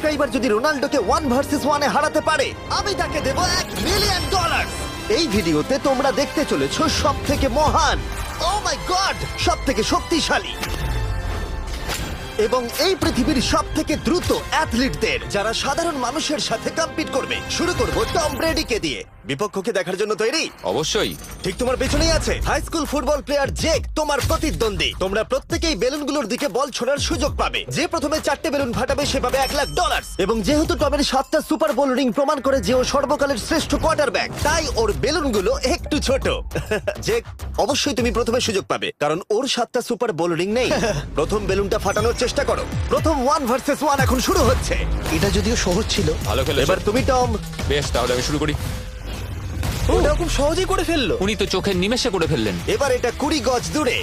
Subscriber যদি রোনাল্ডোকে 1 versus 1 এ হারাতে পারে আমি তাকে দেব $1 মিলিয়ন। এই ভিডিওতে তোমরা দেখতে চলেছো সবথেকে মহান, ও মাই গড, সবথেকে শক্তিশালী এবং এই পৃথিবীর সবথেকে দ্রুত অ্যাথলিটদের যারা সাধারণ মানুষের সাথে কম্পিট করবে। শুরু করব টম ব্রেডিকে দিয়ে। বিপক্ষকে দেখার জন্য তৈরি? অবশ্যই। ঠিক তোমার পেছনেই আছে high school football player Jake, তোমার প্রতিদ্বন্দ্বী। তোমরা প্রত্যেকেই বেলুনগুলোর দিকে বল ছোড়ার সুযোগ পাবে। যে প্রথমে 4টে বেলুন ফাটাবে সে পাবে $1,00,000। এবং যেহেতু টমের 7টা সুপার বোল রিং প্রমাণ করে যে ও সর্বকালের শ্রেষ্ঠ কোয়ার্টারব্যাক, তাই ওর বেলুনগুলো একটু ছোট। জেক, অবশ্যই তুমি প্রথমে সুযোগ পাবে কারণ ওর 7টা সুপার বোল রিং নেই। প্রথম বেলুনটা ফাটানোর চেষ্টা করো। প্রথম 1 ভার্সেস 1 এখন শুরু হচ্ছে। এটা যদিও সহজ ছিল। ভালো খেলেছো। এবার তুমি টম। বেশ, তাহলে আমি শুরু করি। ওটা খুব সহজেই করে ফেললো। উনি তো চোখের নিমেষে করে ফেললেন। এবার এটা 20 গজ দূরে।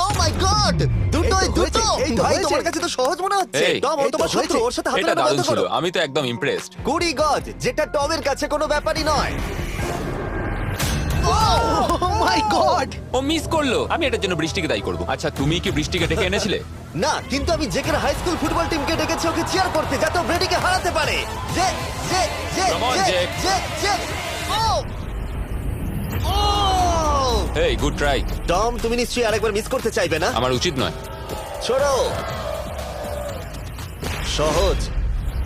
ও মাই গড, দুটোই এই তো দুটো। হয়েছে, এই তো ভাই হয়েছে। তোমার কাছে তো সহজ মনে হচ্ছে। এই, টম, ও এই তো তোমার শত্রু, হয়েছে। ওর সাথে হাত এটা মেলানো দারুণ বন্ধ ছিল, করো। আমি তো একদম ইমপ্রেসড। 20 গজ, যেটা টমের কাছে কোনো ব্যাপারই নয়। ও মাই গড! ও মিস করলো। আমি এটার জন্য বৃষ্টিকে দায়ী করব। আচ্ছা, তুমি কি বৃষ্টিকে ডেকে এনেছিলে? না, কিন্তু আমি জেকের হাই স্কুল ফুটবল টিমকে ডেকেছি ওকে চিয়ার করতে যাতে ও ব্রেডিকে হারাতে পারে। Jay Jay Jay Come on, Jay Jake. Jay Jay. ও ও এই, গুড ট্রাই। টম, তুমি নিশ্চয়ই আরেকবার মিস করতে চাইবে না? আমার উচিত নয়। ছোড়ো। সহজ।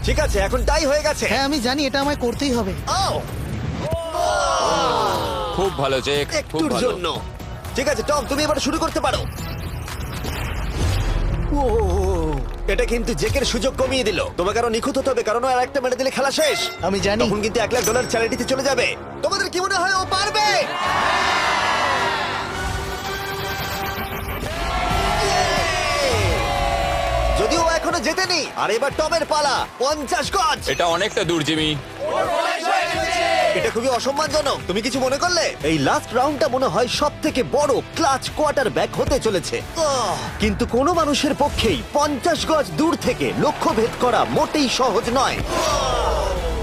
ঠিক আছে, এখন টাই হয়ে গেছে। হ্যাঁ, আমি জানি এটা আমায় করতেই হবে। ও খুব ভালো জেক, খুব একটুর ভালো। জন্য। ঠিক আছে টম, তুমি এবার শুরু করতে পারো। ও, এটা কিন্তু জেকের সুযোগ কমিয়ে দিল। তোমাকে আরো নিখুঁত হতে হবে কারণ ও আর একটা মেরে দিলে খেলা শেষ। আমি জানি। তখন কিন্তু $1,00,000 চ্যারিটিতে চলে যাবে। তোমাদের কি মনে হয় ও পারবে? যদিও ও এখনো জেতেনি। আর এবার টমের পালা। 50 গজ। এটা অনেকটা দূর, জিমি। এটা খুবই অসম্মানজনক। তুমি কিছু মনে করলে? এই লাস্ট রাউন্ডটা মনে হয় সবথেকে বড় ক্লাচ কোয়ার্টারব্যাক হতে চলেছে। কিন্তু কোনো মানুষের পক্ষেই 50 গজ দূর থেকে লক্ষ্য ভেদ করা মোটেই সহজ নয়।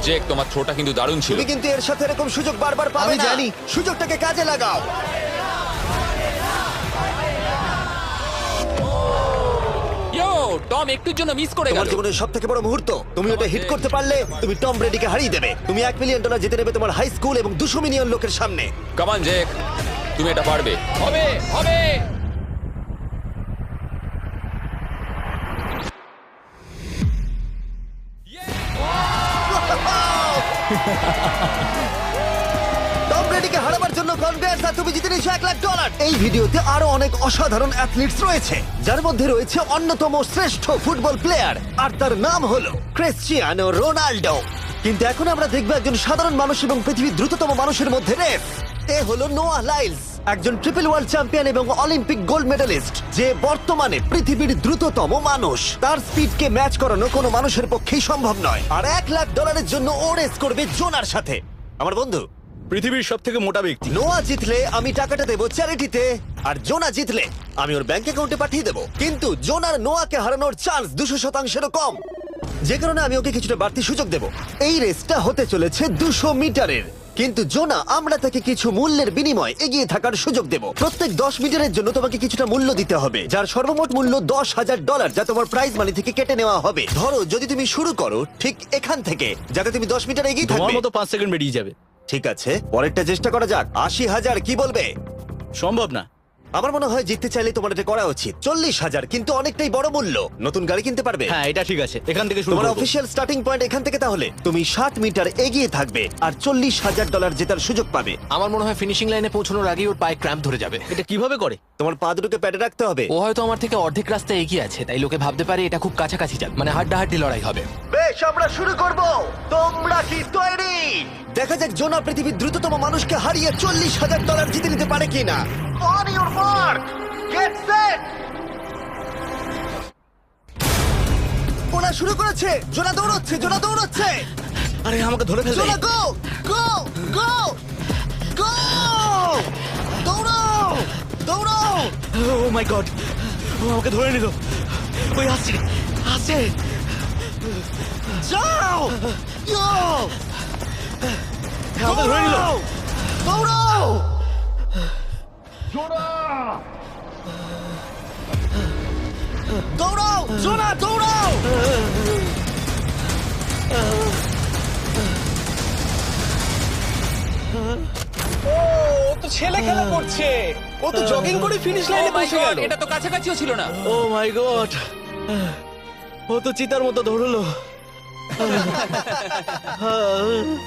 জেক, তোমার থ্রোটা কিন্তু দারুণ ছিল। তুমি কিন্তু এর সাথে এরকম সুযোগ বারবার পাবে আমি না। জানি। সুযোগটাকে কাজে লাগাও। ইয়ো, টম একটুর জন্য মিস করে তোমার গেল। জীবনের সবথেকে বড় মুহূর্ত। তুমি ওটা হিট করতে পারলে তুমি টম ব্রেডিকে হারিয়ে দেবে। তুমি $1 মিলিয়ন জিতে নেবে তোমার হাই স্কুল এবং 200 মিলিয়ন লোকের সামনে। কাম অন জেক, তুমি এটা পারবে। হবে, হবে। টম ব্রেডিকে হারাবার জন্য কনগ্রেস, আর তুমি জিতে নিয়েছো $1,00,000। এই ভিডিওতে আরো অনেক অসাধারণ অ্যাথলিটস রয়েছে যার মধ্যে রয়েছে অন্যতম শ্রেষ্ঠ ফুটবল প্লেয়ার আর তার নাম হলো ক্রিশ্চিয়ানো রোনাল্ডো। কিন্তু এখন আমরা দেখব একজন সাধারণ মানুষ এবং পৃথিবীর দ্রুততম মানুষের মধ্যে রেস। এ হলো নোয়াহ লাইলস, একজন ট্রিপল ওয়ার্ল্ড চ্যাম্পিয়ন এবং অলিম্পিক গোল্ড মেডালিস্ট, যে বর্তমানে পৃথিবীর দ্রুততম মানুষ। তার স্পিডকে ম্যাচ করানো কোনো মানুষের পক্ষেই সম্ভব নয়। আর $1,00,000 জন্য ও রেস করবে জোনার সাথে, আমার বন্ধু। পৃথিবীর সব থেকে মোটা ব্যক্তি। নোয়া জিতলে আমি টাকাটা দেবো চ্যারিটিতে, আর জোনা জিতলে আমি ওর ব্যাংক অ্যাকাউন্টে পাঠিয়ে দেবো। কিন্তু জোনার নোয়াকে হারানোর চান্স 200%-এরও কম, যে কারণে আমি ওকে কিছুটা বাড়তি সুযোগ দেবো। এই রেসটা হতে চলেছে 200 মিটারের। কিন্তু জোনা, আমরা তাকে কিছু মূল্যের বিনিময়ে এগিয়ে থাকার সুযোগ দেব। প্রত্যেক 10 মিটারের জন্য তোমাকে কিছুটা মূল্য দিতে হবে, যার সর্বমোট মূল্য $10,000, যা তোমার প্রাইজ মানি থেকে কেটে নেওয়া হবে। ধরো যদি তুমি শুরু করো ঠিক এখান থেকে, যাতে তুমি 10 মিটার এগিয়ে তোমার থাকবে। মতো 5 সেকেন্ড বেরিয়ে যাবে। ঠিক আছে, পরেরটা চেষ্টা করা যাক। 80,000, কি বলবে? সম্ভব না। আমার মনে হয় জিততে চাইলে তোমার এটা করা উচিত। 40,000 কিন্তু অনেকটাই বড় মূল্য। নতুন গাড়ি কিনতে পারবে। হ্যাঁ, এটা ঠিক আছে, এখান থেকে শুরু তোমার করব। অফিসিয়াল স্টার্টিং পয়েন্ট এখান থেকে। তাহলে তুমি 60 মিটার এগিয়ে থাকবে আর $40,000 জেতার সুযোগ পাবে। আমার মনে হয় ফিনিশিং লাইনে পৌঁছানোর আগেই ওর পায়ে ক্র্যাম্প ধরে যাবে। এটা কিভাবে করে? তোমার পা দুটোকে প্যাডে রাখতে হবে। ও হয়তো আমার থেকে অর্ধেক রাস্তা এগিয়ে আছে, তাই লোকে ভাবতে পারে এটা খুব কাছাকাছি যাবে, মানে হাড্ডাহাড্ডি লড়াই হবে। বেশ, আমরা শুরু করব। তোমরা কি তৈরি? দেখা যাক জোনা পৃথিবীর দ্রুততম মানুষকে হারিয়ে $40,000 জিতে নিতে পারে কিনা। On your mark, get set. ওরা শুরু করেছে। জোনা দৌড়চ্ছে, জোনা দৌড়চ্ছে। আরে আমাকে ধরে ফেলবে। জোনা গো গো গো গো! দৌড়াও দৌড়াও! ও মাই গড, ও আমাকে ধরে নিল। ওই আসছে, আসছে। যাও! ইয়ো! আমাকে ধরে নিল। দৌড়াও! দৌড়াও! জোনা দৌড়াও! করছে ও তো জগিং করে ফিনিশ Oh লাইনে my পৌঁছে God, গেল এটা তো কাছাকাছিও ছিল না। ও মাই গড ও তো চিতার মতো ধরলো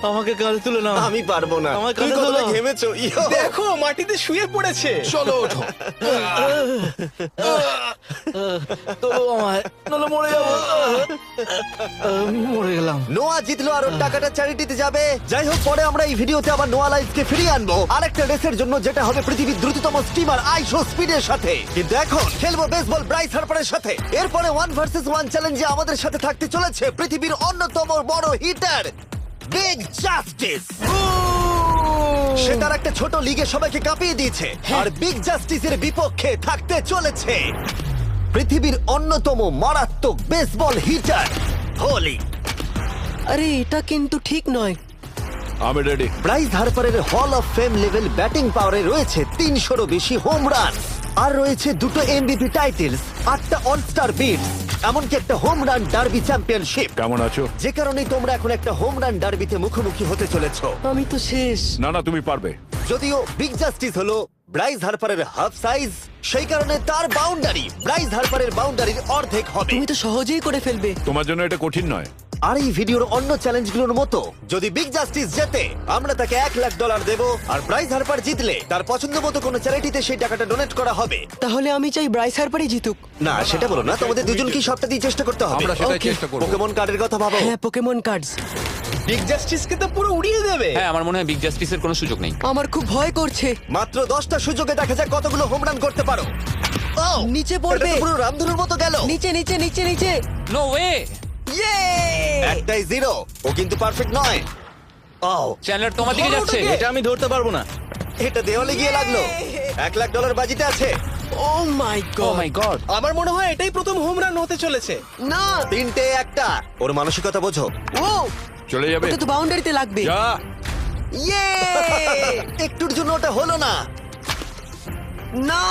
আমাকে কাঁধে তুলে নাও আমি পারবো না। আমার তুমি কাঁধে কতটা তোলো। ঘেমেছো ইয়ো। দেখো মাটিতে শুয়ে পড়েছে চলো ওঠো। তো আমায় নলে মরে যাবো আমি মরে গেলাম নোয়া জিতলো আর ওর টাকাটা চ্যারিটিতে যাবে। যাই হোক, পরে আমরা এই ভিডিওতে আবার নোয়া লাইফকে ফিরিয়ে আনবো আরেকটা রেসের জন্য, যেটা হবে পৃথিবীর দ্রুততম স্টিমার আইশো স্পিডের সাথে। কিন্তু এখন খেলবো বেসবল ব্রাইস হার্পারের সাথে। এরপরে 1 ভার্সেস 1 চ্যালেঞ্জে আমাদের সাথে থাকতে চলেছে পৃথিবীর অন্যতম বড় হিটার বিগ জাস্টিস। সে তার একটা ছোট লিগে সবাইকে কাঁপিয়ে দিয়েছে, আর বিগ জাস্টিসের বিপক্ষে থাকতে চলেছে পৃথিবীর অন্যতম মারাত্মক বেসবল হিটার হোলি। আরে এটা কিন্তু ঠিক নয়। আমি ready. Bryce হার্পারের hall of fame level batting পাওয়ারে রয়েছে 300-রও বেশি হোম রান, আর রয়েছে 2টো এমভিপি টাইটেলস, 8টা অলস্টার বিটস, এমনকি একটা হোম রান ডার্বি চ্যাম্পিয়নশিপ। কেমন আছো? যে কারণেই তোমরা এখন একটা হোম রান ডার্বিতে মুখোমুখি হতে চলেছো। আমি তো শেষ। না না, তুমি পারবে। যদিও বিগ জাস্টিস হলো ব্রাইস হার্পারের হাফ সাইজ, সেই কারণে তার বাউন্ডারি ব্রাইস হার্পারের বাউন্ডারির অর্ধেক হবে। তুমি তো সহজেই করে ফেলবে। তোমার জন্য এটা কঠিন নয়। আর এই ভিডিওর অন্য চ্যালেঞ্জগুলোর মতো যদি বিগ জাস্টিস জেতে আমরা তাকে $1,00,000 দেব, আর ব্রাইস হার্পার জিতলে তার পছন্দ মতো কোনো চ্যারিটিতে সেই টাকাটা ডোনেট করা হবে। তাহলে আমি চাই ব্রাইস হার্পারই জিতুক। না, সেটা বলো না, তোমাদের দুজনকেই সবটা দিয়ে চেষ্টা করতে হবে। আমরা সেটাই Okay. চেষ্টা করব। পোকেমন কার্ডের কথা ভাবো। হ্যাঁ, পোকেমন কার্ডস। বিগ জাস্টিসকে তো পুরো উড়িয়ে দেবে হ্যাঁ, আমার মনে হয় বিগ জাস্টিসের কোনো সুযোগ নেই। আমার খুব ভয় করছে। মাত্র 10টা সুযোগে দেখা যাক কতগুলো হোম রান করতে পারো। ও, নিচে এটা পড়বে। তো পুরো রামধনুর মতো গেল। নিচে নিচে নিচে নিচে। No way. ইয়ে! একটাই জিরো, ও কিন্তু পারফেক্ট নয়। ও, চ্যানেলার তোমার দিকে যাচ্ছে। এটা আমি ধরতে পারবো না এটা দেওয়ালে গিয়ে লাগলো। $1,00,000 বাজিতে আছে। ও মাই ও গড। মাই গড। আমার মনে হয় এটাই প্রথম হোম রান হতে চলেছে না। 3টে একটা। ওর মানসিকতা বোঝো। ও, চলে যাবে। ওটা তো বাউন্ডারিতে লাগবে। যা। ইয়ে! একটুর জন্য ওটা হলো না। না।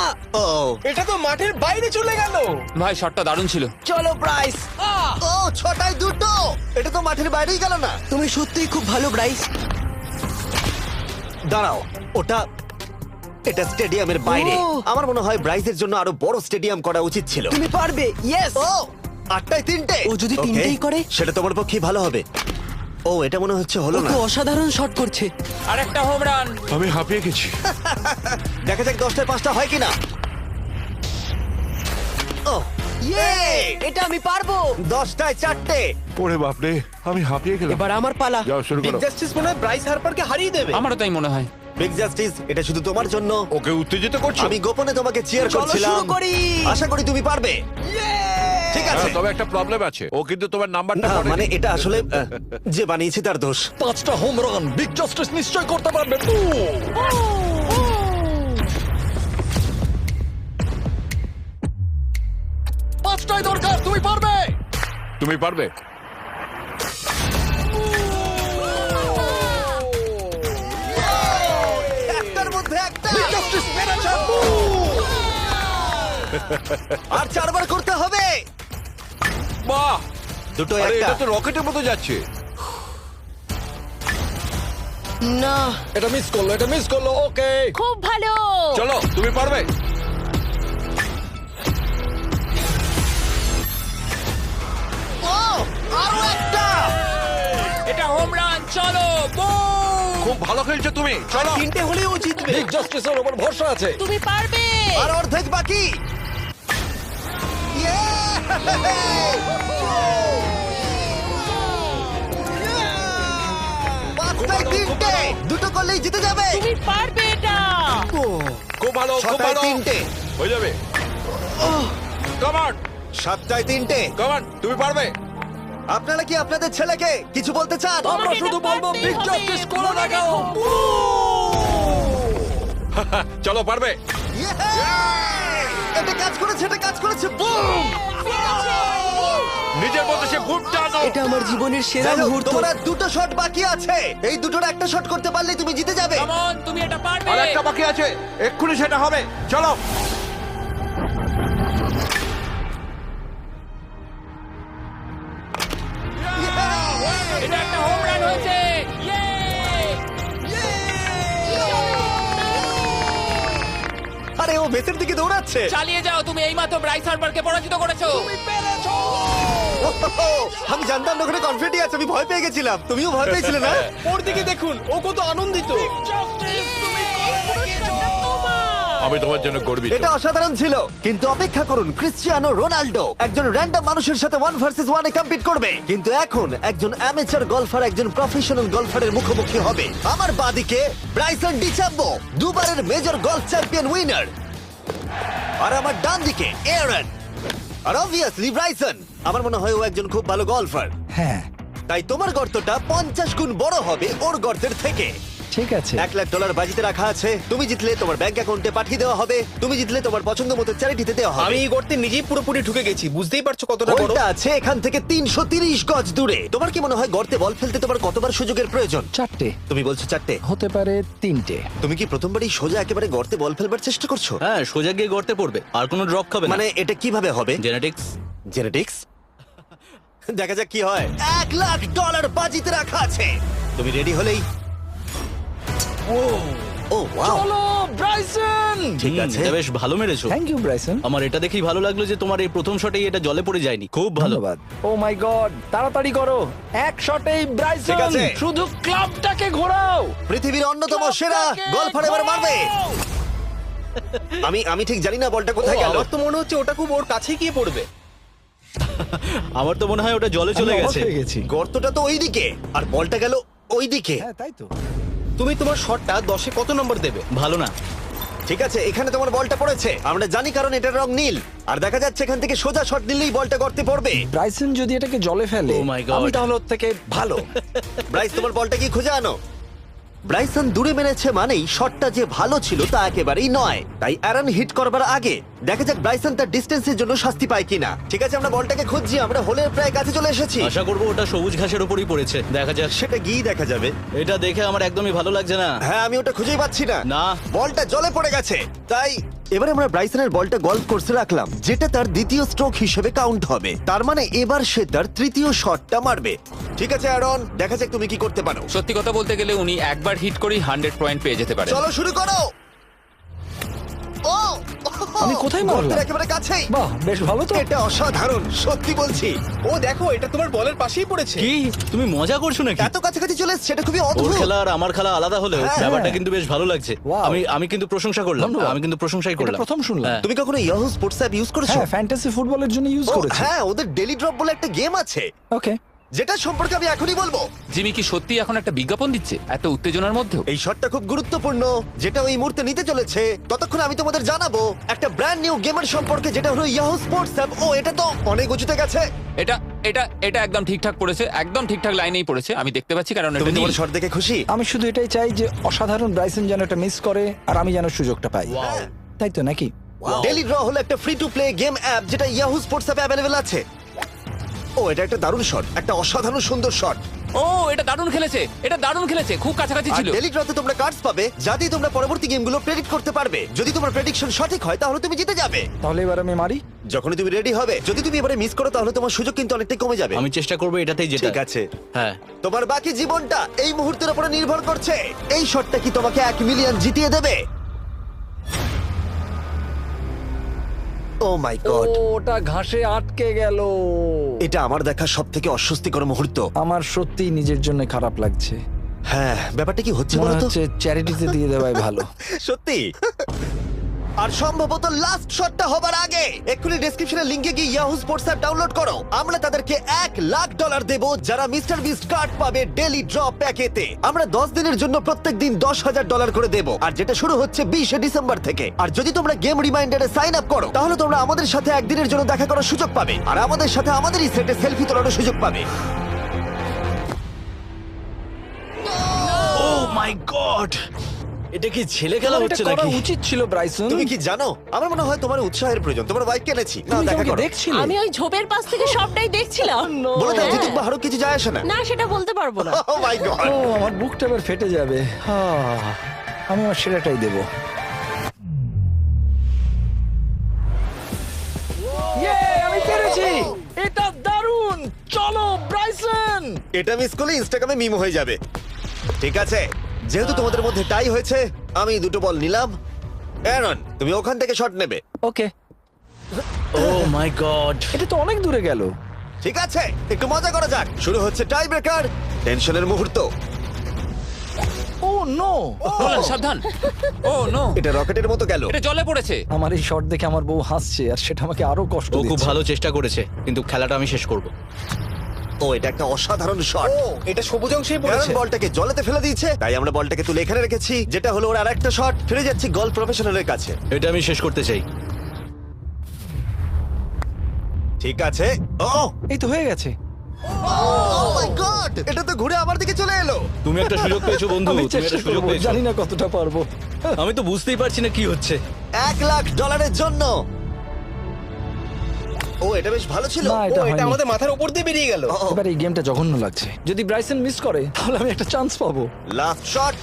ও, এটা তো মাঠের বাইরে চলে গেল ভাই শটটা দারুণ ছিল। চলো ব্রাইস। ও, 6টায় 2টো। এটা তো মাঠের বাইরেই গেল না। তুমি সত্যিই খুব ভালো ব্রাইস। দাঁড়াও, এটা স্টেডিয়ামের বাইরে। ও। আমার মনে হয় ব্রাইজের জন্য আরো বড় স্টেডিয়াম করা উচিত ছিল। তুমি পারবে। ইয়েস। ও, 8টায় 3টে। ও যদি Okay, তিনটেই করে? সেটা তোমার পক্ষে ভালো হবে। ও, এটা মনে হচ্ছে ও হলো না। তো অসাধারণ শট করছে। আরেকটা হোম রান। আমি হাঁপিয়ে গেছি। দেখা যাক 10টায় 5টা হয় কিনা। ও, ইয়ে! এটা আমি পারবো। 10টায় 4টে। ওরে বাপরে, আমি হাঁপিয়ে গেলাম। এবার আমার পালা। যাও শুরু বিগ করো। জাস্টিস মনে হয় ব্রাইস হার্পারকে হারিয়ে দেবে আমারও তাই মনে হয়। বিগ জাস্টিস, এটা শুধু তোমার জন্য। ওকে উত্তেজিত করছো? আমি গোপনে তোমাকে চিয়ার চলো করছিলাম। শুরু করি। আশা করি তুমি পারবে। ঠিক আছে। হ্যাঁ, তবে একটা প্রবলেম আছে, ও কিন্তু তোমার নাম্বারটা না, পড়েনি। মানে এটা আসলে যে বানিয়েছে তার দোষ। 5টা হোম রান বিগ জাস্টিস নিশ্চয় করতে পারবে পাঁচটাই দরকার তুমি পারবে তুমি পারবে। একটার মধ্যে একটা। আর 4বার করতে হবে। বাহ, দুটো আরে একটা। এটা তো রকেটের মতো যাচ্ছে। না। এটা মিস করলো ওকে খুব ভালো। চলো, তুমি পারবে। ও, আরো একটা। এটা হোম রান। চলো boom! খুব ভালো খেলছো তুমি, চলো। 3টে হলেও ও জিতবে বিগ জাস্টিসের উপর ভরসা আছে তুমি পারবে। আর অর্ধেক বাকি। Yeah! 5টায় 3টে। দুটো করলেই জিতে যাবে। তুমি পারবে এটা। খুব ভালো, খুব 6টায় ভালো। 3টে। হয়ে যাবে। কাম অন, 7টায় 3টে। কাম অন, তুমি পারবে। আপনারা কি আপনাদের ছেলেকে কিছু বলতে চান? আমরা শুধু বলবো বিগ জাস্টিস করো না কেন। চলো, পারবে। Yeah! এটা কাজ করেছে, এটা কাজ করেছে। বুম! নিজের মতো সে খুব টানো। এটা আমার জীবনের সেরা যাই হোক, মুহূর্ত। তোমার আর 2টো শট বাকি আছে। এই দুটোর একটা শট করতে পারলে তুমি জিতে যাবে। Come on, তুমি এটা পারবে। আর একটা বাকি আছে, এক্ষুনি সেটা হবে। চলো। এটা একটা হোম রান হয়েছে। Yay! বেসের দিকে দৌড়াচ্ছে। চালিয়ে যাও, তুমি এইমাত্র ব্রাইস হার্বারকে পরাজিত করেছো। আমি জানতাম না ওখানে কনফিডেন্ট আছে, আমি ভয় পেয়ে গেছিলাম। তুমিও ভয় পেয়েছিলে না? ওর দিকে দেখুন, ও কত আনন্দিত। আমি তোমার জন্য গর্বিত। এটা অসাধারণ ছিল, কিন্তু অপেক্ষা করুন, ক্রিশ্চিয়ানো রোনাল্ডো একজন র্যান্ডম মানুষের সাথে 1 ভার্সেস 1 এ কম্পিট করবে, কিন্তু এখন একজন অ্যামেচার গলফার একজন প্রফেশনাল গলফারের মুখোমুখি হবে। আমার বাদিকে ব্রাইসন ডিচাম্বো, দুবারের মেজর গলফ চ্যাম্পিয়ন উইনার, আর আমার ডান দিকে এরন। আর অবভিয়াসলি ব্রাইসন, আমার মনে হয় ও একজন খুব ভালো গলফার। হ্যাঁ তাই তোমার গর্তটা 50 গুণ বড় হবে ওর গর্তের থেকে। ঠিক আছে। $1,00,000 বাজিতে রাখা আছে। তুমি জিতলে তোমার ব্যাংক অ্যাকাউন্টে পাঠিয়ে দেওয়া হবে, তুমি জিতলে তোমার পছন্দ মতো চ্যারিটিতে দেওয়া হবে। আমি এই গর্তে নিজেই পুরোপুরি ঢুকে গেছি, বুঝতেই পারছো কতটা বড়। ওটা আছে এখান থেকে 330 গজ দূরে। তোমার কি মনে হয় গর্তে বল ফেলতে তোমার কতবার সুযোগের প্রয়োজন? 4টে তুমি বলছো 4টে, হতে পারে 3টে। তুমি কি প্রথমবারই সোজা একেবারে গর্তে বল ফেলবার চেষ্টা করছো? হ্যাঁ, সোজা গিয়ে গর্তে পড়বে, আর কোনো ড্রপ খাবে না। মানে এটা কিভাবে হবে? জেনেটিক্স। জেনেটিক্স? দেখা যাক কি হয়। $1,00,000 বাজিতে রাখা আছে। তুমি রেডি হলেই ও ওয়াও, চলো ব্রাইসন। ঠিক আছে। এটা বেশ ভালো মেরেছো। Thank you Bryson. আমার এটা দেখেই ভালো লাগলো যে তোমার এই প্রথম শটেই এটা জলে পড়ে যায়নি। খুব ভালো। ধন্যবাদ। ও মাই গড, তাড়াতাড়ি করো, এক শটেই ব্রাইসন। ঠিক আছে। শুধু ক্লাবটাকে ঘোরাও। পৃথিবীর অন্যতম সেরা গলফার এবার মারবে। আমি ঠিক জানি না বলটা কোথায় গেল। আমার তো মনে হচ্ছে ওটা খুব ওর কাছে গিয়ে পড়বে। আমার তো মনে হয় ওটা জলে চলে আমি অবাক গেছে। হয়ে গেছি। গর্তটা তো ওইদিকে আর বলটা গেল ওইদিকে। হ্যাঁ তাই তো। তুমি তোমার শটটা 10-এ কত নম্বর দেবে? ভালো না। ঠিক আছে, এখানে তোমার বলটা পড়েছে, আমরা জানি কারণ এটার রং নীল। আর দেখা যাচ্ছে এখান থেকে সোজা শট নিলেই বলটা গর্তে পড়বে। ব্রাইসন যদি এটাকে জলে ফেলে, Oh my God. আমি তাহলে ওর থেকে ভালো। ব্রাইস, তোমার বলটা কি খুঁজে আনো। ব্রাইসন দূরে মেরেছে মানেই শটটা যে ভালো ছিল তা একেবারেই নয়। তাই অ্যারন হিট করবার আগে দেখা যাক ব্রাইসন তার ডিস্টেন্সের জন্য শাস্তি পায় কিনা। ঠিক আছে, আমরা বলটাকে খুঁজছি, আমরা হোলের প্রায় কাছে চলে এসেছি। আশা করবো ওটা সবুজ ঘাসের উপরই পড়েছে। দেখা যাক। সেটা গিয়ে দেখা যাবে। এটা দেখে আমার একদমই ভালো লাগছে না। হ্যাঁ, আমি ওটা খুঁজেই পাচ্ছি না। না। বলটা জলে পড়ে গেছে। তাই এবারে আমরা ব্রাইসনের বলটা গলফ কোর্সে রাখলাম, যেটা তার দ্বিতীয় স্ট্রোক হিসেবে কাউন্ট হবে। তার মানে এবার সে তার তৃতীয় শটটা মারবে। ঠিক আছে অ্যারন, দেখা যাক তুমি কি করতে পারো। সত্যি কথা বলতে গেলে উনি একবার হিট করেই 100 পয়েন্ট পেয়ে যেতে পারেন। চলো শুরু করো। ও আমি কোথায় মারলাম? গর্তের একেবারে কাছেই। বাহ, বেশ ভালো তো। এটা অসাধারণ, সত্যি বলছি। ও দেখো, এটা তোমার বলের পাশেই পড়েছে। কি তুমি মজা করছো নাকি? এত কাছাকাছি চলে এসেছে, এটা খুবই ওর অদ্ভুত। খেলা আর আমার খেলা আলাদা হলেও হ্যাঁ, ব্যাপারটা হ্যাঁ। কিন্তু বেশ ভালো লাগছে। Wow. আমি কিন্তু প্রশংসা করলাম। ধন্যবাদ। আমি কিন্তু প্রশংসাই এটা করলাম। প্রথম শুনলাম। হ্যাঁ। তুমি কখনো ইয়াহু স্পোর্টস অ্যাপ ইউজ করেছো? হ্যাঁ, ফ্যান্টাসি ফুটবলের জন্য ইউজ ও, করেছি। হ্যাঁ, ওদের ডেলি ড্রপ বলে একটা গেম আছে, ওকে। যেটা সম্পর্কে আমি এখনই বলবো। জিমি কি সত্যি এখন একটা বিজ্ঞাপন দিচ্ছে এত উত্তেজনার মধ্যেও? এই শটটা খুব গুরুত্বপূর্ণ, যেটা ওই মুহূর্তে নিতে চলেছে। ততক্ষণ আমি তোমাদের জানাবো একটা ব্র্যান্ড নিউ গেমের সম্পর্কে, যেটা হলো ইয়াহু স্পোর্টস অ্যাপ। ও, এটা তো অনেক উঁচুতে গেছে। এটা এটা এটা একদম ঠিকঠাক পড়েছে, একদম ঠিকঠাক লাইনেই পড়েছে। আমি দেখতে পাচ্ছি কারণ এটা তুমি তোমার নীল। শট দেখে খুশি? আমি শুধু এটাই চাই যে অসাধারণ ব্রাইসন যেন এটা মিস করে আর আমি যেন সুযোগটা পাই। হ্যাঁ। তাই তো নাকি? ডেলি ড্র হলো একটা free to play game app, যেটা ইয়াহু স্পোর্টস অ্যাপে অ্যাভেলেবল আছে। ও, এটা একটা দারুণ শট, একটা অসাধারণ সুন্দর শট। ও, এটা দারুণ খেলেছে, এটা দারুণ খেলেছে, খুব কাছাকাছি আর ছিল। ডেলি ড্রতে তোমরা কার্ডস পাবে, যাতে তোমরা পরবর্তী গেমগুলো প্রেডিক্ট করতে পারবে। যদি তোমার প্রেডিকশন সঠিক হয় তাহলে তুমি জিতে যাবে। তাহলে এবার আমি মারি। যখনই তুমি রেডি হবে, যদি তুমি এবারে মিস করো তাহলে তোমার সুযোগ কিন্তু অনেকটাই কমে যাবে। আমি চেষ্টা করবো এটাতেই যেটা। ঠিক আছে, হ্যাঁ। তোমার বাকি জীবনটা এই মুহূর্তের উপরে নির্ভর করছে। এই শটটা কি তোমাকে 1 মিলিয়ন জিতিয়ে দেবে? ও মাই গড, ওটা ঘাসে আটকে গেল। এটা আমার দেখা সবথেকে অস্বস্তিকর মুহূর্ত। আমার সত্যি নিজের জন্য খারাপ লাগছে। হ্যাঁ, ব্যাপারটা কি হচ্ছে মনে বলো তো? হচ্ছে চ্যারিটিতে দিয়ে দেওয়াই ভালো। সত্যি। আর সম্ভবত লাস্ট শটটা হবার আগে এক্ষুনি ডেসক্রিপশনের লিংকে গিয়ে ইয়াহু স্পোর্টস অ্যাপ ডাউনলোড করো। আমরা তাদেরকে $1,00,000 দেব যারা মিস্টার বিস্ট কার্ড পাবে ডেলি ড্র প্যাকেতে। আমরা 10 দিনের জন্য প্রত্যেক দিন $10,000 করে দেব, আর যেটা শুরু হচ্ছে 20 ডিসেম্বর থেকে। আর যদি তোমরা গেম রিমাইন্ডারে সাইন আপ করো, তাহলে তোমরা আমাদের সাথে একদিনের জন্য দেখা করার সুযোগ পাবে, আর আমাদের সাথে আমাদেরই সেটে সেলফি তোলারও সুযোগ পাবে। ও মাই গড, এটা কি ছেলে খেলা তোমার হচ্ছে এটা করা নাকি? উচিত ছিল ব্রাইসন। তুমি কি জানো, আমার মনে হয় তোমার উৎসাহের প্রয়োজন। তোমার বাইক কিনেছি, না তুমি দেখা আমাকে করো। দেখছিলে? আমি ওই ঝোপের পাশ থেকে সবটাই দেখছিলাম। বলে দাও, হ্যাঁ। জিতুক বা হারুক কিছু যায় আসে না। না, সেটা বলতে পারবো না। ও মাই গড। ও, আমার বুকটা এবার ফেটে যাবে। আমি আমার সেরাটাই দেব। আমি পেরেছি। এটা দারুণ। চলো ব্রাইসন। এটা মিস করলে ইনস্টাগ্রামে মিম হয়ে যাবে। ঠিক আছে, যেহেতু তোমাদের মধ্যে টাই হয়েছে, আমি 2টো বল নিলাম অ্যারন, তুমি ওখান থেকে শট নেবে। ওকে, ও মাই গড। এটা তো অনেক দূরে গেল। ঠিক আছে, একটু মজা করা যাক। শুরু হচ্ছে টাই ব্রেকার, টেনশনের মুহূর্ত। ও নো, নোলান সাবধান। ও নো, এটা রকেটের মতো গেল। এটা জলে পড়েছে। আমার এই শট দেখে আমার বউ হাসছে আর সেটা আমাকে আরো কষ্ট ও খুব দিচ্ছে। ভালো চেষ্টা করেছে, কিন্তু খেলাটা আমি শেষ করব। ও, এটা একটা অসাধারণ শট। ও এটা সবুজ অংশেই অ্যারন পড়েছে। বলটাকে জলেতে ফেলে দিয়েছে, তাই আমরা বলটাকে তুলে এখানে রেখেছি, যেটা হলো ওর আরেকটা শট। ফিরে যাচ্ছি গলফ প্রফেশনালের কাছে। এটা আমি শেষ করতে চাই। ঠিক আছে। ও এই তো হয়ে গেছে। মাই গড, এটা তো ঘুরে আমার দিকে চলে এলো। তুমি একটা সুযোগ পেয়েছো বন্ধু, আমি তুমি চেষ্টা একটা সুযোগ করবো, পেয়েছো। জানি না কতটা পারবো। আমি তো বুঝতেই পারছি না কি হচ্ছে। $1,00,000 জন্য। ও, এটা বেশ ভালো ছিল। না, ও এটা এটা হয়নি। আমাদের মাথার উপর দিয়ে বেরিয়ে গেল। ও, এবার এই গেমটা জঘন্য লাগছে। যদি ব্রাইসন মিস করে তাহলে আমি একটা চান্স পাবো। Last shot.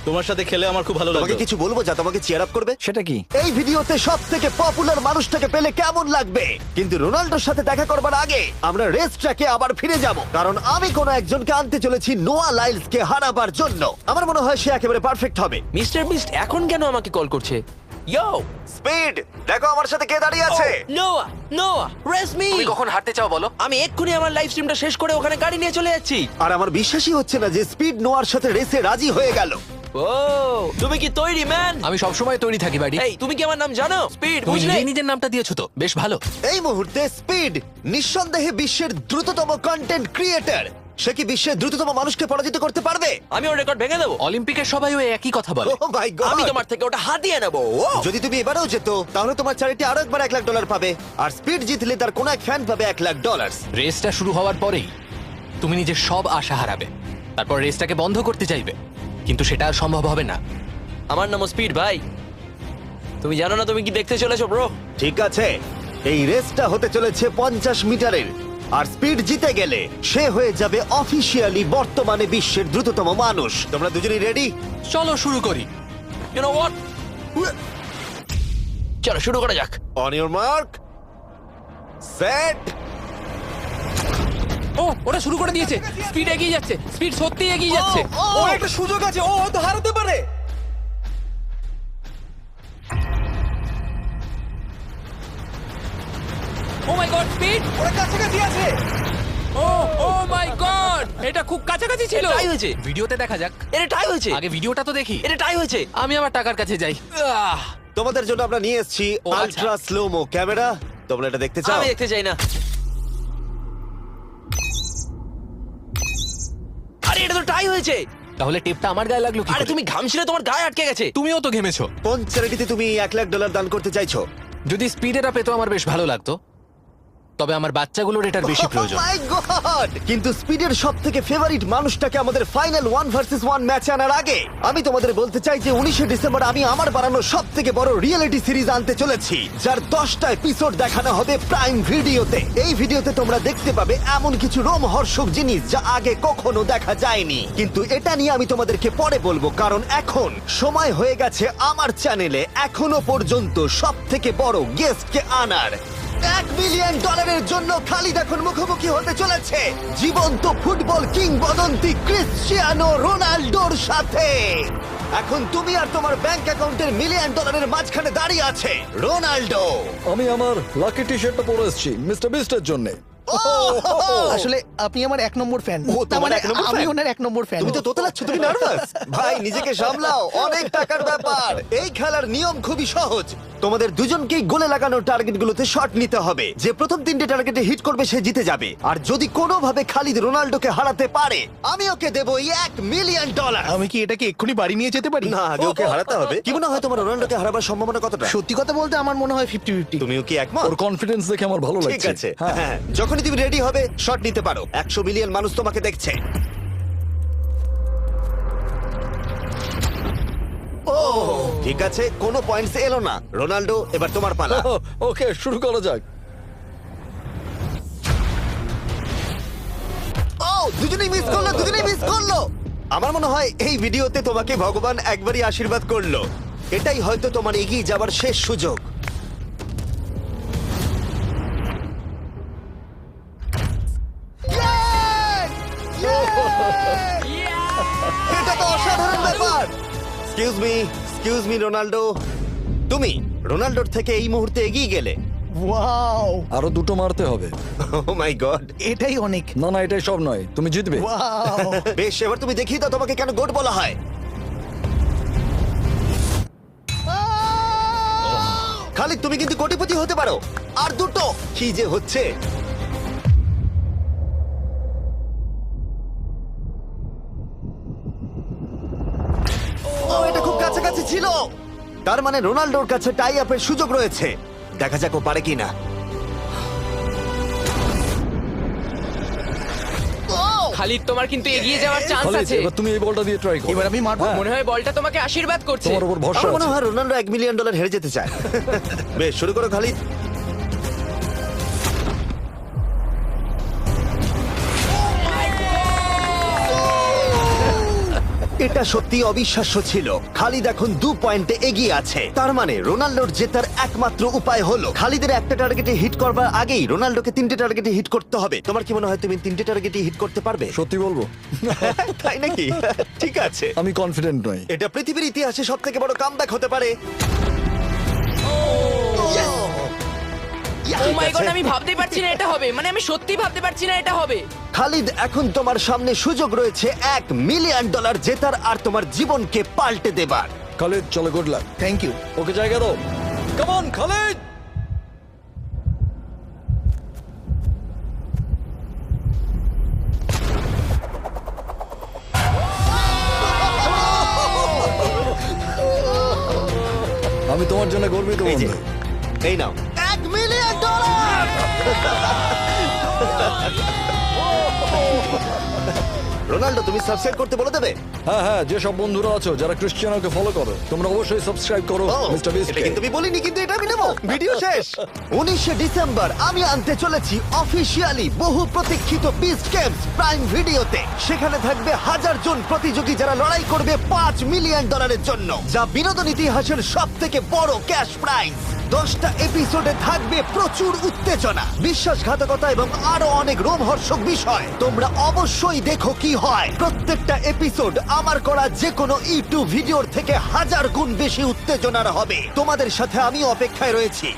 তোমার সাথে খেলে আমার খুব ভালো তোমাকে লাগলো। কিছু বলবো যা তোমাকে চিয়ার আপ করবে? সেটা কি? এই ভিডিওতে সব থেকে পপুলার মানুষটাকে পেলে কেমন লাগবে? কিন্তু রোনাল্ডোর সাথে দেখা করবার আগে আমরা রেস ট্র্যাকে আবার ফিরে যাব, কারণ আমি কোনো একজনকে আনতে চলেছি নোয়া লাইলসকে হারাবার জন্য। আমার মনে হয় সে একেবারে পারফেক্ট হবে। মিস্টার বিস্ট এখন কেন আমাকে কল করছে? ইয়ো স্পিড, দেখো আমার সাথে কে দাঁড়িয়ে আছে। নোয়া, নোয়া রেস মি। তুমি কখন হাঁটতে চাও বলো? আমি এক্ষুনি আমার লাইভ স্ট্রিমটা শেষ করে ওখানে গাড়ি নিয়ে চলে যাচ্ছি। আর আমার বিশ্বাসই হচ্ছে না যে স্পিড নোয়ার সাথে রেসে রাজি হয়ে গেল। ও তুমি কি তৈরি ম্যান? আমি সব সময় তৈরি থাকি বাড়ি। এই তুমি কি আমার নাম জানো? স্পিড, তুমি নিজেই নিজের নামটা দিয়েছো তো বেশ ভালো। এই মুহূর্তে স্পিড নিঃসন্দেহে বিশ্বের দ্রুততম কন্টেন্ট ক্রিয়েটর। সে কি বিশ্বের দ্রুততম মানুষকে পরাজিত করতে পারবে? আমি ওর রেকর্ড ভেঙে দেবো। অলিম্পিকের সবাই ওই একই কথা বলে। Oh my God! আমি তোমার থেকে ওটা হাতিয়ে নেবো। যদি তুমি এবারেও যেত তাহলে তোমার চ্যারিটি আরো একবার $1,00,000 পাবে, আর স্পিড জিতলে তার কোন এক ফ্যান পাবে $1,00,000। রেসটা শুরু হওয়ার পরেই তুমি নিজের সব আশা হারাবে, তারপর রেসটাকে বন্ধ করতে চাইবে, কিন্তু সেটা আর সম্ভব হবে না। আমার নাম স্পিড ভাই, তুমি জানো না তুমি কি দেখতে চলেছো ব্রো? ঠিক আছে, এই রেসটা হতে চলেছে 50 মিটারের, আর স্পিড জিতে গেলে সে হয়ে যাবে অফিসিয়ালি বর্তমানে বিশ্বের দ্রুততম মানুষ। তোমরা দুজনেই রেডি? চলো শুরু করি। ইউ নো হোয়াট, চলো শুরু করা যাক। On your mark, set. ও, ওটা শুরু করে দিয়েছে। স্পিড এগিয়ে যাচ্ছে, স্পিড সত্যি এগিয়ে যাচ্ছে। ও একটা সুযোগ আছে, ও হয়তো হারাতে পারে। ও মাই গড, স্পিড! ওরা কাছাকাছি আছে। ও, ও মাই গড, এটা খুব কাছাকাছি ছিল। টাই হয়েছে, ভিডিওতে দেখা যাক। এটা টাই হয়েছে, আগে ভিডিওটা তো দেখি। এটা টাই হয়েছে, আমি আমার টাকার কাছে যাই। তোমাদের জন্য আমরা নিয়ে এসেছি ও, আচ্ছা। Ultra slomo camera. তোমরা এটা দেখতে চাও? আমি দেখতে চাই না। আরে এটা তো টাই হয়েছে। তাহলে টেপটা আমার গায়ে লাগলো কি? আরে তুমি ঘামছিলে, তোমার গায়ে আটকে গেছে। তুমিও তো ঘেমেছো। কোন চ্যারিটিতে তুমি $1,00,000 দান করতে চাইছো? যদি স্পিডেরা পেতো আমার বেশ ভালো লাগতো, তবে আমার বাচ্চাগুলোর এটার বেশি প্রয়োজন। Oh my God! কিন্তু স্পিডের সবথেকে ফেভারিট মানুষটাকে আমাদের ফাইনাল 1 ভার্সেস 1 ম্যাচে আনার আগে আমি তোমাদের বলতে চাই যে 19শে ডিসেম্বর আমি আমার বানানো সবথেকে বড় রিয়েলিটি সিরিজ আনতে চলেছি, যার 10টা এপিসোড দেখানো হবে প্রাইম ভিডিওতে। এই ভিডিওতে তোমরা দেখতে পাবে এমন কিছু রোমহর্ষক জিনিস যা আগে কখনো দেখা যায়নি, কিন্তু এটা নিয়ে আমি তোমাদেরকে পরে বলবো, কারণ এখন সময় হয়ে গেছে আমার চ্যানেলে এখনো পর্যন্ত সবথেকে বড় গেস্টকে আনার। $1 মিলিয়ন জন্য খালিদ এখন মুখোমুখি হতে চলেছে জীবন্ত ফুটবল কিংবদন্তি ক্রিশ্চিয়ানো রোনাল্ডোর সাথে। এখন তুমি আর তোমার ব্যাংক অ্যাকাউন্টের $1 মিলিয়ন মাঝখানে দাঁড়িয়ে আছে রোনাল্ডো। আমি আমার লাকি টি শার্টটা পরে এসেছি মিস্টার বিস্টের জন্য। আসলে আপনি আমার 1 নম্বর ফ্যান। ও, তোমার এক নম্বর আমি fan? ওনার 1 নম্বর ফ্যান। তুমি তো তোতলাচ্ছ, তুমি নার্ভাস? ভাই নিজেকে সামলাও, অনেক টাকার ব্যাপার। এই খেলার নিয়ম খুবই সহজ। তোমাদের দুজনকেই গোলে লাগানো টার্গেটগুলোতে শট নিতে হবে। যে প্রথম 3টে টার্গেটে হিট করবে সে জিতে যাবে, আর যদি কোনোভাবে খালিদ রোনাল্ডোকে হারাতে পারে আমি ওকে দেবো $1 মিলিয়ন। আমি কি এটাকে এক্ষুনি বাড়ি নিয়ে যেতে পারি? না, আগে ওকে হারাতে হবে। কি মনে হয় তোমার রোনাল্ডোকে হারাবার সম্ভাবনা কতটা? সত্যি কথা বলতে আমার মনে হয় 50-50। তুমিও কি একমত? ওর কনফিডেন্স দেখে আমার ভালো লাগছে। ঠিক আছে, হ্যাঁ, যখনই তুমি রেডি হবে শট নিতে পারো। 100 মিলিয়ন মানুষ তোমাকে দেখছে। ও ঠিক আছে, কোনো পয়েন্টস এলো না। রোনাল্ডো, এবার তোমার পালা। ওকে, শুরু করা যাক। ও, দুজনেই মিস করলো, দুজনেই মিস করলো। আমার মনে হয় এই ভিডিওতে তোমাকে ভগবান একবারই আশীর্বাদ করলো। এটাই হয়তো তোমার এগিয়ে যাবার শেষ সুযোগ। এটা তো অসাধারণ ব্যাপার। Excuse me, excuse me Ronaldo, তুমি রোনাল্ডোর থেকে এই মুহূর্তে এগিয়ে গেলে। ওয়াও, আরো দুটো মারতে হবে। ও মাই গড। এটাই অনেক। না না, এটাই সব নয়, তুমি জিতবে। ওয়াও, বেশ, এবার তুমি দেখিয়ে দাও তোমাকে কেন গোট বলা হয়। খালিদ, তুমি কিন্তু কোটিপতি হতে পারো। আর দুটো। কি যে হচ্ছে। ও, এটা খুব কাছাকাছি ছিল। তার মানে রোনাল্ডোর কাছে টাই আপের সুযোগ রয়েছে। দেখা যাক ও পারে কিনা। খালিদ, তোমার কিন্তু এগিয়ে যাওয়ার চান্স খালিদ, আছে। এবার তুমি এই বলটা দিয়ে ট্রাই করো। এবার আমি মারবো। হ্যাঁ, মনে হয় বলটা তোমাকে আশীর্বাদ করছে। তোমার উপর ভরসা আমার মনে আছে। হয় রোনাল্ডো $1 মিলিয়ন হেরে যেতে চায়। বেশ, শুরু করো খালিদ। এটা সত্যি অবিশ্বাস্য ছিল। খালিদ এখন 2 পয়েন্টে এগিয়ে আছে। তার মানে রোনাল্ডোর জেতার একমাত্র উপায় হলো খালিদের একটা টার্গেটে হিট করবার আগেই রোনাল্ডোকে 3টে টার্গেটে হিট করতে হবে। তোমার কি মনে হয় তুমি 3টে টার্গেটে হিট করতে পারবে? সত্যি বলবো, তাই নাকি? ঠিক আছে। আমি কনফিডেন্ট নই। এটা পৃথিবীর ইতিহাসে সবথেকে বড় কামব্যাক হতে পারে। ও মাই গড, আমি ভাবতেই পারছি না এটা হবে। মানে আমি সত্যি ভাবতে পারছি না এটা হবে। খালিদ, এখন তোমার সামনে সুযোগ রয়েছে $1 মিলিয়ন জেতার আর তোমার জীবনকে পাল্টে দেবার। খালিদ, চলো, গুড লাক। Thank you. ওকে জায়গা দাও। Come on Khalid. আমি তোমার জন্য গর্বিত এই যে, বন্ধু। এই নাও $1 মিলিয়ন। রোনাল্ডো, তুমি সাবস্ক্রাইব করতে বলে দেবে? হ্যাঁ হ্যাঁ, যে সব বন্ধুরা আছো যারা ক্রিশ্চিয়ানোকে ফলো করো, তোমরা অবশ্যই সাবস্ক্রাইব করো ও, মিস্টার বিস্ট। এটা কিন্তু আমি বলিনি, কিন্তু এটা আমি নেবো। ভিডিও শেষ। 19শে ডিসেম্বর আমি আনতে চলেছি অফিসিয়ালি বহু প্রতীক্ষিত বিস্ট গেমস প্রাইম ভিডিওতে। সেখানে থাকবে 1000 জন প্রতিযোগী যারা লড়াই করবে $5 মিলিয়ন জন্য, যা বিনোদন ইতিহাসের সবথেকে বড় ক্যাশ প্রাইজ। 10টা এপিসোডে থাকবে প্রচুর উত্তেজনা, বিশ্বাসঘাতকতা এবং আরো অনেক রোমহর্ষক বিষয়। তোমরা অবশ্যই দেখো কি হয়। প্রত্যেকটা এপিসোড আমার করা যে কোনো ইউটিউব ভিডিওর থেকে 1000 গুণ বেশি উত্তেজনার হবে। তোমাদের সাথে আমি অপেক্ষায় রয়েছি।